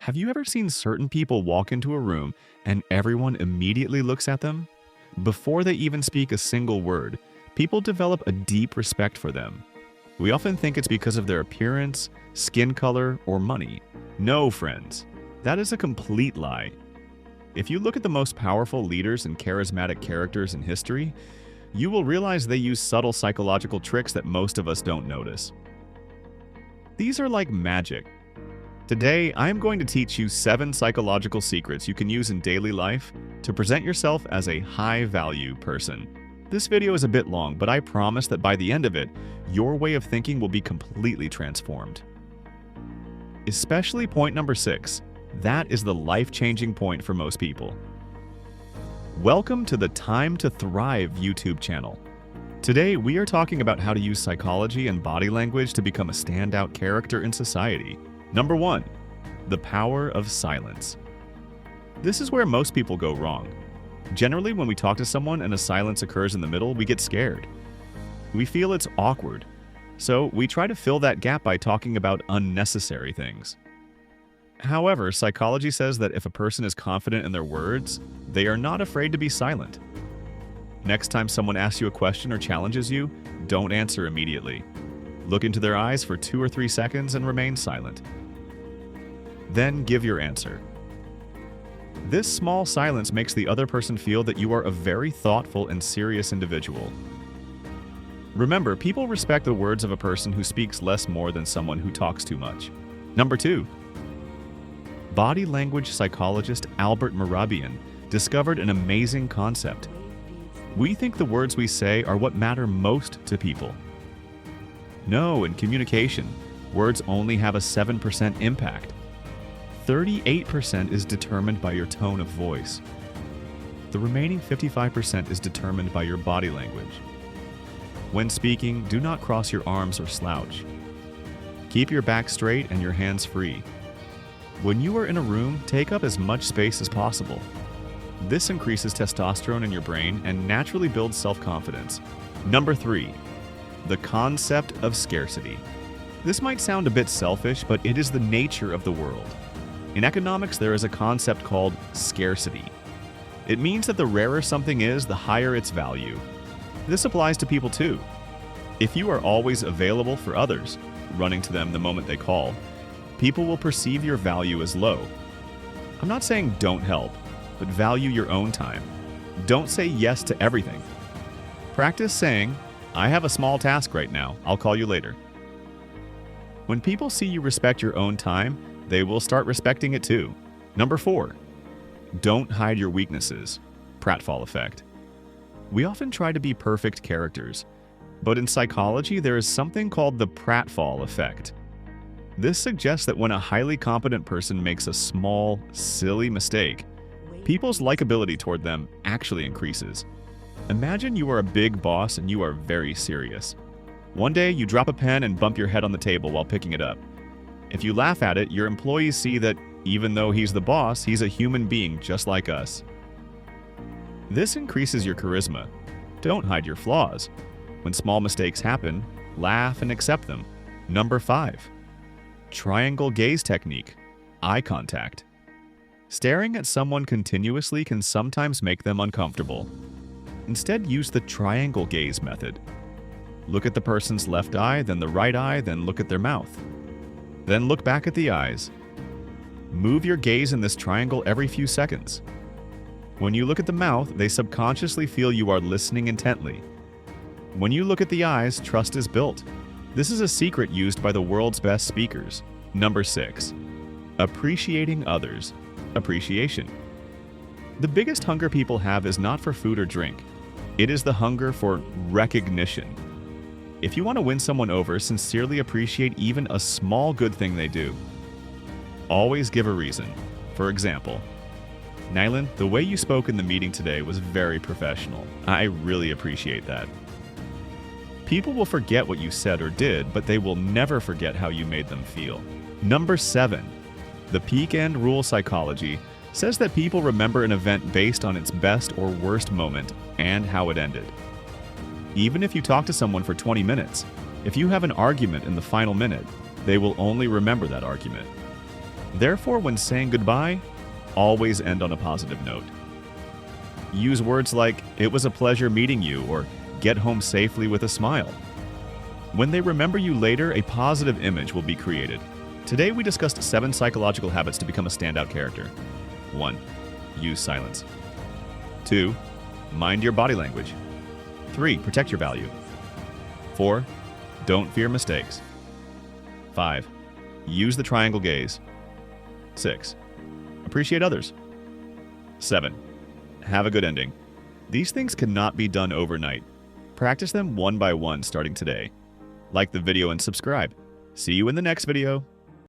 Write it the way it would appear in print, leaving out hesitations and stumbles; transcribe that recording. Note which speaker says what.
Speaker 1: Have you ever seen certain people walk into a room and everyone immediately looks at them? Before they even speak a single word, people develop a deep respect for them. We often think it's because of their appearance, skin color, or money. No, friends, that is a complete lie. If you look at the most powerful leaders and charismatic characters in history, you will realize they use subtle psychological tricks that most of us don't notice. These are like magic. Today, I am going to teach you 7 psychological secrets you can use in daily life to present yourself as a high-value person. This video is a bit long, but I promise that by the end of it, your way of thinking will be completely transformed. Especially point number 6. That is the life-changing point for most people. Welcome to the Time to Thrive YouTube channel. Today, we are talking about how to use psychology and body language to become a standout character in society. Number 1. The power of silence. This is where most people go wrong. Generally, when we talk to someone and a silence occurs in the middle, we get scared. We feel it's awkward. So we try to fill that gap by talking about unnecessary things. However, psychology says that if a person is confident in their words, they are not afraid to be silent. Next time someone asks you a question or challenges you, don't answer immediately. Look into their eyes for 2 or 3 seconds and remain silent. Then give your answer. This small silence makes the other person feel that you are a very thoughtful and serious individual. Remember, people respect the words of a person who speaks less more than someone who talks too much. Number 2. Body language psychologist Albert Mehrabian discovered an amazing concept. We think the words we say are what matter most to people. No, in communication, words only have a 7% impact. 38% is determined by your tone of voice. The remaining 55% is determined by your body language. When speaking, do not cross your arms or slouch. Keep your back straight and your hands free. When you are in a room, take up as much space as possible. This increases testosterone in your brain and naturally builds self-confidence. Number 3. The concept of scarcity. This might sound a bit selfish, but it is the nature of the world. In economics, there is a concept called scarcity. It means that the rarer something is, the higher its value. This applies to people too. If you are always available for others, running to them the moment they call, people will perceive your value as low. I'm not saying don't help, but value your own time. Don't say yes to everything. Practice saying, "I have a small task right now, I'll call you later." When people see you respect your own time, they will start respecting it too. Number 4. Don't hide your weaknesses. Pratfall Effect. We often try to be perfect characters, but in psychology there is something called the Pratfall Effect. This suggests that when a highly competent person makes a small, silly mistake, people's likability toward them actually increases. Imagine you are a big boss and you are very serious. One day you drop a pen and bump your head on the table while picking it up. If you laugh at it, your employees see that even though he's the boss, he's a human being just like us. This increases your charisma. Don't hide your flaws. When small mistakes happen, laugh and accept them. Number 5. Triangle gaze technique. Eye contact. Staring at someone continuously can sometimes make them uncomfortable. Instead, use the triangle gaze method. Look at the person's left eye, then the right eye, then look at their mouth. Then look back at the eyes. Move your gaze in this triangle every few seconds. When you look at the mouth, they subconsciously feel you are listening intently. When you look at the eyes, trust is built. This is a secret used by the world's best speakers. Number 6. Appreciating others. Appreciation. The biggest hunger people have is not for food or drink. It is the hunger for recognition. If you want to win someone over, sincerely appreciate even a small good thing they do. Always give a reason. For example, "Nylan, the way you spoke in the meeting today was very professional. I really appreciate that." People will forget what you said or did, but they will never forget how you made them feel. Number 7. The peak end rule psychology says that people remember an event based on its best or worst moment and how it ended. Even if you talk to someone for 20 minutes, if you have an argument in the final minute, they will only remember that argument. Therefore, when saying goodbye, always end on a positive note. Use words like, "It was a pleasure meeting you," or "Get home safely with a smile." When they remember you later, a positive image will be created. Today, we discussed 7 psychological habits to become a standout character. 1. Use silence. 2. Mind your body language. 3. Protect your value. 4. Don't fear mistakes. 5. Use the triangle gaze. 6. Appreciate others. 7. Have a good ending. These things cannot be done overnight. Practice them one by one starting today. Like the video and subscribe. See you in the next video.